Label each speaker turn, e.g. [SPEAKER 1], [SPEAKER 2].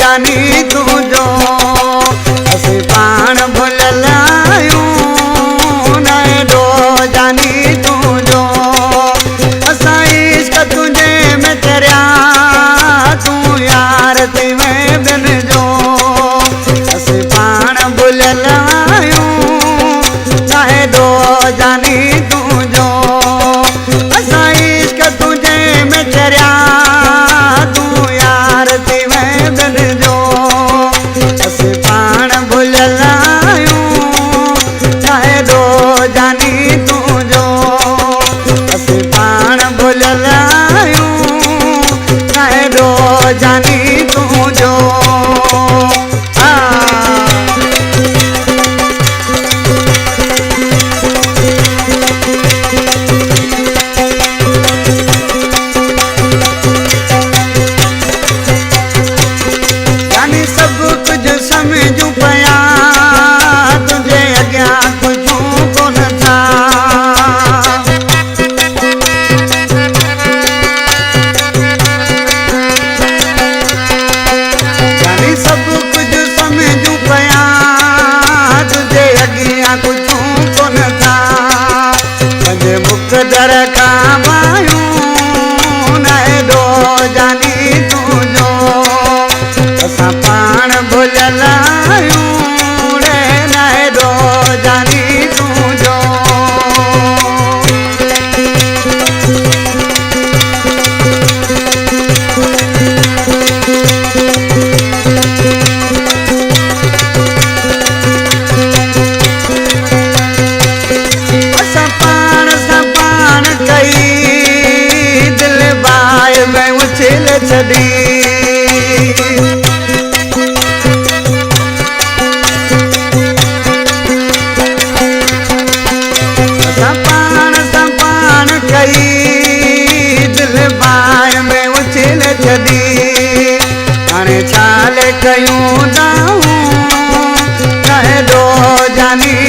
[SPEAKER 1] जानी तुझो असी पाण भुलल आहियूं नएडो जानी तुझो असां इश्क तुझे में चरिया तू यार थी में बिन जो असी पाण भुलल आहियूं नएडो जानी तुझो असां इश्क तुझे में चरिया तू यार थी में बिन जो असी पाण भुलल आहियूं नएडो जानी तुझो असी पाण भुलल आहियूं नएडो जानी तुझो सब कुछ समझूं पया तुझे अग्या कुछ कोन था जानी सब कुछ समझूं पया तुझे अग्या कुछ कोन था पंज मुक़दर का मायूं नएडो जानी तुझो असां पाण भुलल आहियूं रे नएडो जानी तुझो असां पाण कई दिल बाहि में उछल छॾी दिल बाहि में उछल छॾी हाणे छाल कयूं नएडो जानी